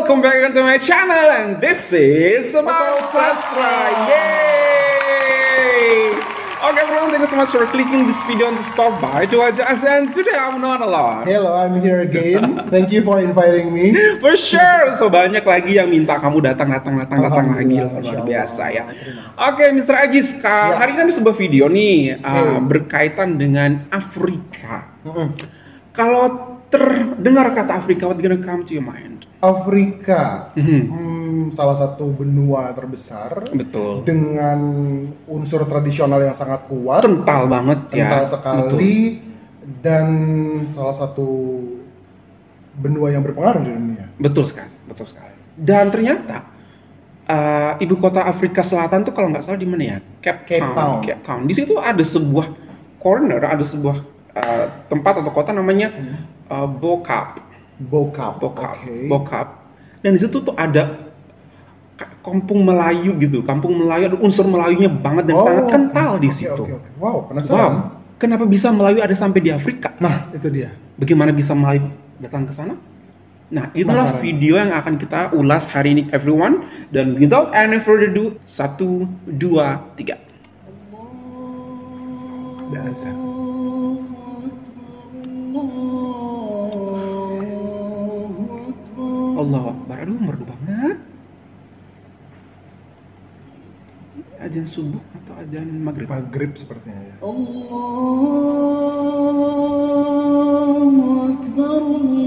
welcome back to my channel, and this is About Sastra. Yay! Okay everyone, thank you so much for clicking this video and to stop by to watch us, and today I'm not alone. Hello, I'm here again. Thank you for inviting me. For sure, so banyak lagi yang minta kamu datang lagi, luar biasa ya. Oke, Mr. Ajis, hari ini ada sebuah video nih berkaitan dengan Afrika. Kalau terdengar kata Afrika, what gonna come to your mind? Afrika, salah satu benua terbesar. Betul. Dengan unsur tradisional yang sangat kuat. Kental banget ya. Kental sekali. Betul. Dan salah satu benua yang berpengaruh di dunia. Betul sekali, betul sekali. Dan ternyata ibu kota Afrika Selatan tuh kalau nggak salah di mana ya? Cape Town. Di situ ada sebuah corner, ada sebuah tempat atau kota namanya Bokap. Dan di situ tuh ada kampung Melayu gitu. Kampung Melayu ada unsur Melayunya banget dan sangat kental di situ. Wow, penasaran. Kenapa bisa Melayu ada sampai di Afrika? Nah, itu dia. Bagaimana bisa Melayu datang ke sana? Nah, itulah video yang akan kita ulas hari ini everyone. Dan without any further ado, 1, 2, 3. Biasa. Allah Akbar, aduh merdu banget. Azan subuh atau azan maghrib? Maghrib sepertinya ya. Allahu Akbar, Allahu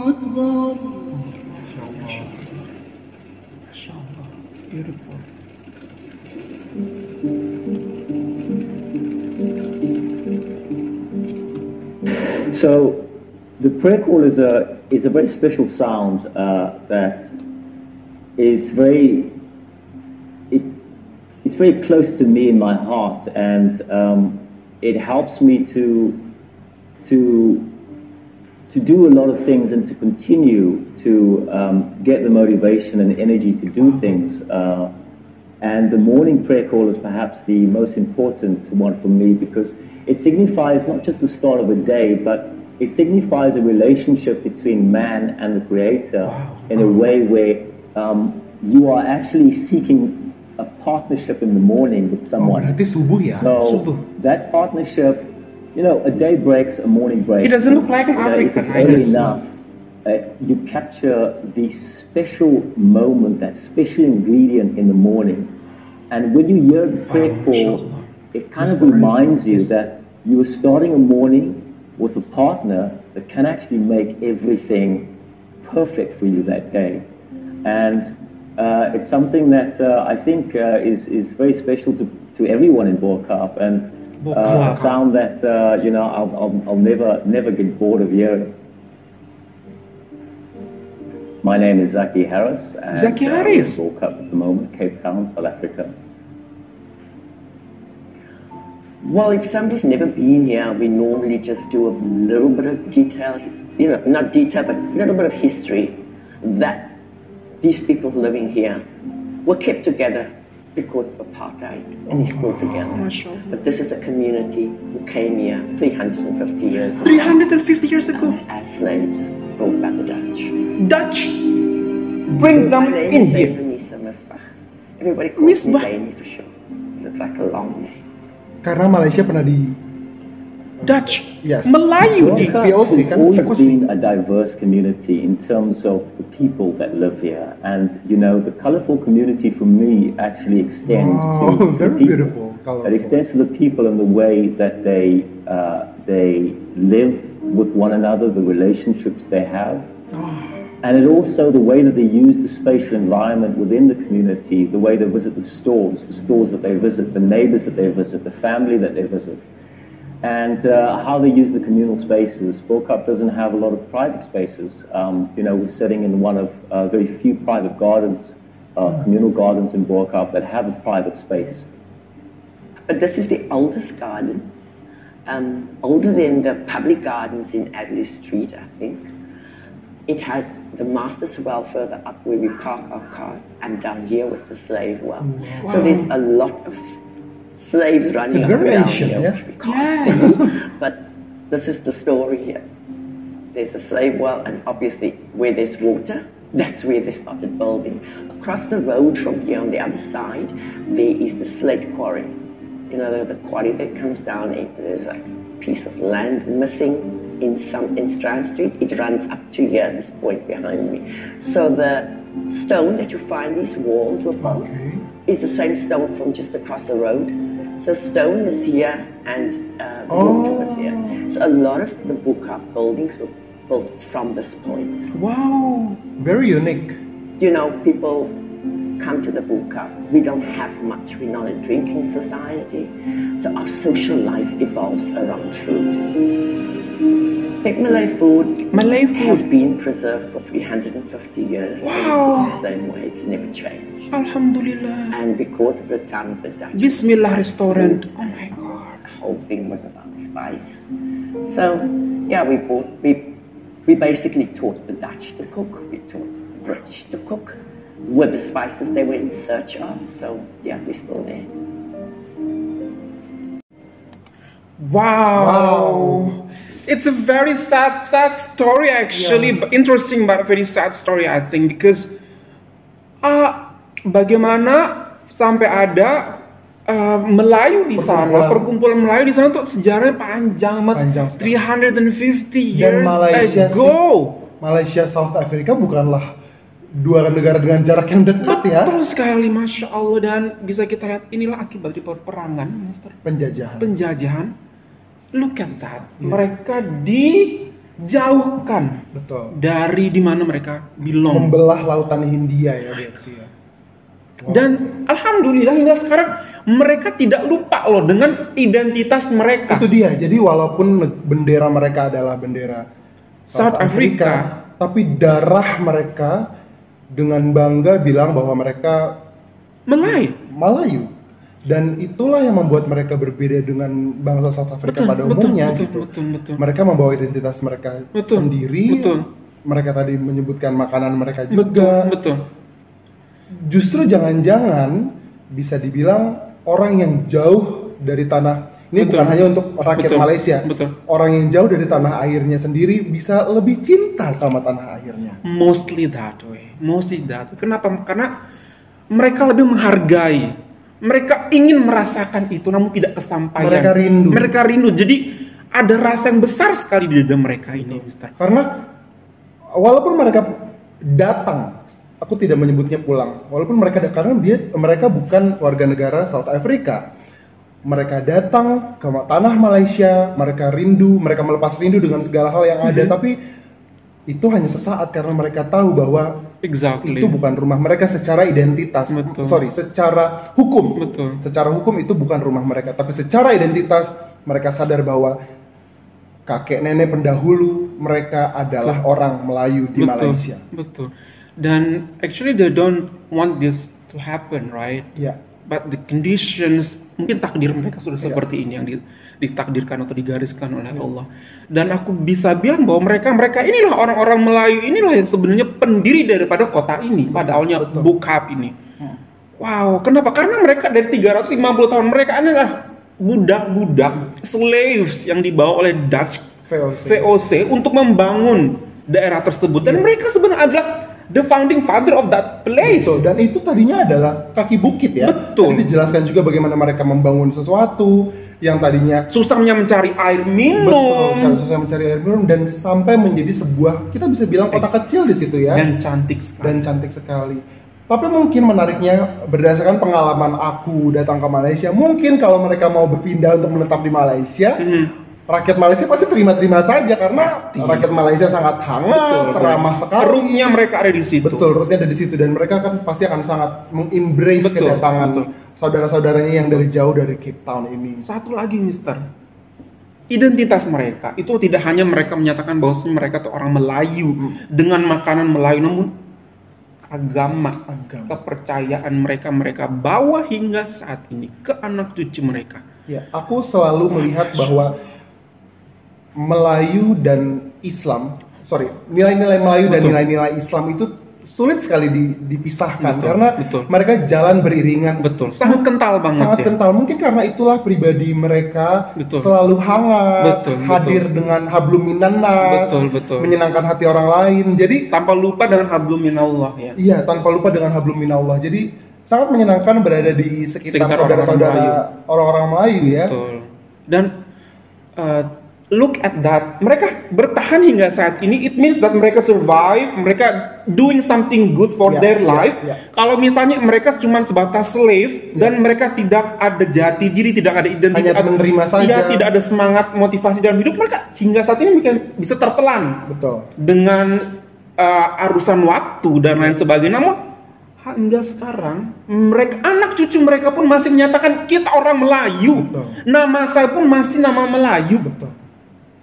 Akbar. Masya Allah, it's beautiful. So, the prayer call is a very special sound that is it's very close to me in my heart, and it helps me to do a lot of things and to continue to get the motivation and energy to do things. And the morning prayer call is perhaps the most important one for me, because it signifies not just the start of a day, but it signifies a relationship between man and the Creator in a way where you are actually seeking a partnership in the morning with someone. So that partnership, you know, a day breaks, a morning breaks. It doesn't look like an African. Early enough, you capture the special moment, that special ingredient in the morning. And when you hear the prayer call, it kind of reminds you that you are starting a morning with a partner that can actually make everything perfect for you that day. And it's something that I think is very special to everyone in Bo-Kaap, and a sound that you know, I'll never get bored of hearing. My name is Zaki Harris, and Zaki Harris. I'm in Bo-Kaap at the moment, Cape Town, South Africa. Well, if somebody's never been here, we normally just do a little bit of detail, you know, not detail, but a little bit of history, that these people living here were kept together because of apartheid and they still together. But this is a community who came here 350 years ago. 350 years ago? As slaves, brought by the Dutch. Dutch? Bring them in here. Everybody calls me Zaini for sure. It's like a long name. Karena Malaysia pernah di Dutch, yes, Melayu di POC kan. It's always been a diverse community in terms of the people that live here, and you know, the colorful community for me actually extends to the people. It extends to the people in the way that they live with one another, the relationships they have. And it also the way that they use the spatial environment within the community, the way they visit the stores that they visit, the neighbors that they visit, the family that they visit, and how they use the communal spaces. Bo-Kaap doesn't have a lot of private spaces. You know, we're sitting in one of very few private gardens, communal gardens in Bo-Kaap that have a private space. But this is the oldest garden, older than the public gardens in Adley Street, I think. It had the master's well further up where we park our cars, and down here was the slave well. So there's a lot of slaves running around here, which we can't see. But this is the story here. there's a slave well, and obviously where there's water, that's where they started building. Across the road from here on the other side, there is the slate quarry. You know, the quarry that comes down, there's like a piece of land missing in Strand Street. It runs up to here, this point behind me. So the stone that you find, these walls were built, is the same stone from just across the road. So stone is here and water was here. So a lot of the Buka buildings were built from this point. Wow, very unique. You know, people come to the Buka. We don't have much. We're not a drinking society. So our social life evolves around food. Like Malay food has been preserved for 350 years. Wow. The same way, it's never changed. Alhamdulillah. And because of the time of the Dutch, Bismillah restaurant. Oh my God. The whole thing was about spice. So yeah, we basically taught the Dutch to cook. We taught the British to cook with the spices they were in search of. So yeah, we're still there. Wow. It's a very sad story actually. Yeah. Interesting but very sad story I think, because bagaimana sampai ada Melayu di sana, perkumpulan Melayu di sana tuh sejarahnya panjang banget. 350 years ago. Malaysia, South Africa bukanlah dua negara dengan jarak yang dekat ya. Betul sekali, Masya Allah. Dan bisa kita lihat inilah akibat dari peperangan, Mister. Penjajahan. Look at that. Yeah. Mereka dijauhkan. Betul. Dari dimana mereka belong. Membelah lautan Hindia ya berarti ya. Wow. Dan alhamdulillah hingga sekarang mereka tidak lupa loh dengan identitas mereka. Itu dia. Jadi walaupun bendera mereka adalah bendera South Africa, tapi darah mereka dengan bangga bilang bahwa mereka Melayu. Dan itulah yang membuat mereka berbeda dengan bangsa South Africa pada umumnya. Betul. Mereka membawa identitas mereka sendiri. Mereka tadi menyebutkan makanan mereka juga. Betul. Justru jangan-jangan bisa dibilang orang yang jauh dari tanah ini bukan hanya untuk rakyat Malaysia. Orang yang jauh dari tanah airnya sendiri bisa lebih cinta sama tanah airnya. Mostly that way. Kenapa? Karena mereka lebih menghargai. Mereka ingin merasakan itu namun tidak kesampaian. Mereka rindu. Jadi ada rasa yang besar sekali di dada mereka ini, Mister. Karena walaupun mereka datang, aku tidak menyebutnya pulang. Walaupun mereka bukan warga negara South Africa. Mereka datang ke tanah Malaysia, mereka melepas rindu dengan segala hal yang ada, tapi itu hanya sesaat karena mereka tahu bahwa itu bukan rumah mereka secara identitas. Secara hukum. Secara hukum itu bukan rumah mereka, tapi secara identitas mereka sadar bahwa kakek nenek pendahulu mereka adalah orang Melayu di Malaysia. Dan actually they don't want this to happen, right? Yeah. But the conditions, mungkin takdir mereka sudah seperti ini yang ditakdirkan atau digariskan oleh Allah. Dan aku bisa bilang bahwa mereka inilah orang-orang Melayu, inilah yang sebenarnya pendiri daripada kota ini pada awalnya Bukap ini. Wow, kenapa? Karena mereka dari 350 tahun mereka adalah budak-budak, slaves yang dibawa oleh Dutch VOC untuk membangun daerah tersebut. Dan mereka sebenarnya adalah the founding father of that place. Betul. Dan itu tadinya adalah kaki bukit ya. Betul. Jadi dijelaskan juga bagaimana mereka membangun sesuatu yang tadinya susahnya mencari air minum. Betul, susah mencari air minum dan sampai menjadi sebuah, kita bisa bilang kota kecil di situ ya. Dan cantik sekali. Tapi mungkin menariknya berdasarkan pengalaman aku datang ke Malaysia, mungkin kalau mereka mau berpindah untuk menetap di Malaysia, rakyat Malaysia pasti terima-terima saja karena rakyat Malaysia sangat hangat, ramah sekali. Rootnya mereka ada di situ. Betul, rootnya ada di situ dan mereka kan pasti akan sangat mengembrace kedatangan saudara-saudaranya yang dari jauh dari Cape Town ini. Satu lagi, Mister. Identitas mereka itu tidak hanya mereka menyatakan bahwa mereka itu orang Melayu dengan makanan Melayu, namun agama, kepercayaan mereka bawa hingga saat ini ke anak cucu mereka. Ya, aku selalu melihat bahwa Melayu dan Islam, nilai-nilai Melayu dan nilai-nilai Islam itu sulit sekali dipisahkan Betul, karena betul. mereka jalan beriringan. Betul, sangat kental banget Sangat ya. kental. Mungkin karena itulah pribadi mereka Betul. selalu hangat, Betul, hadir dengan hablum minannas, Betul, betul. menyenangkan hati orang lain. Jadi Tanpa lupa dengan hablum minallah ya. iya, tanpa lupa dengan hablum minallah. Jadi sangat menyenangkan berada di sekitar Sekitar saudara-saudara orang-orang Melayu ya. Betul. Dan look at that, mereka bertahan hingga saat ini. It means that mereka survive, mereka doing something good for Yeah, their yeah, life. yeah. Kalau misalnya mereka cuma sebatas slave dan mereka tidak ada jati diri, tidak ada identitas, Hanya menerima saja. ya, tidak ada semangat motivasi dalam hidup, mereka hingga saat ini mungkin bisa tertelan Betul. dengan arusan waktu dan lain sebagainya. Namun hingga sekarang mereka, anak cucu mereka pun masih menyatakan kita orang Melayu. Betul. Nama saya pun masih nama Melayu. Betul.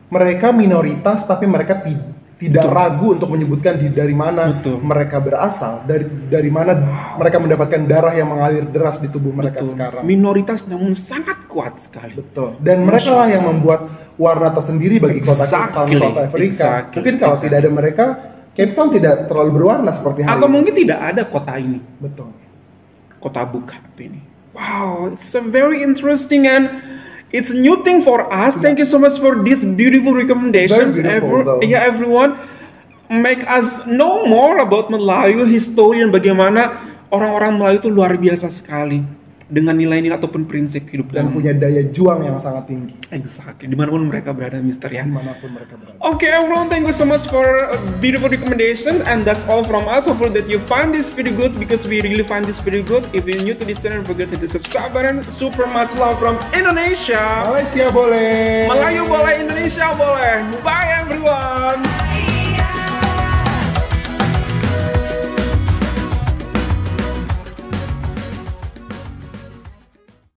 Mereka minoritas tapi mereka tidak Betul. ragu untuk menyebutkan dari mana Betul. mereka berasal, dari mana mereka mendapatkan darah yang mengalir deras di tubuh mereka Betul. sekarang. Minoritas namun sangat kuat sekali. Betul. Dan mereka lah yang membuat warna tersendiri bagi kota Cape Town, Exactly. South Africa. Exactly. Mungkin kalau tidak ada mereka, Cape Town tidak terlalu berwarna seperti hari Atau ini. mungkin tidak ada kota ini, Betul. kota Bukap ini. Wow, it's a very interesting and it's a new thing for us. Thank you so much for this beautiful recommendations. Very beautiful, though. Everyone, make us know more about Melayu history dan bagaimana orang-orang Melayu itu luar biasa sekali dengan nilai-nilai ataupun prinsip hidup Dan yang punya daya juang yang sangat tinggi exactly dimanapun mereka berada, Mister ya. dimanapun mereka berada. Okay, everyone, thank you so much for a beautiful recommendation, and that's all from us. Hopefully that you find this video good, because we really find this video good. If you're new to this channel, forget to hit the subscribe button. Super much love from Indonesia. Malaysia boleh. Melayu boleh, Indonesia boleh. Bye.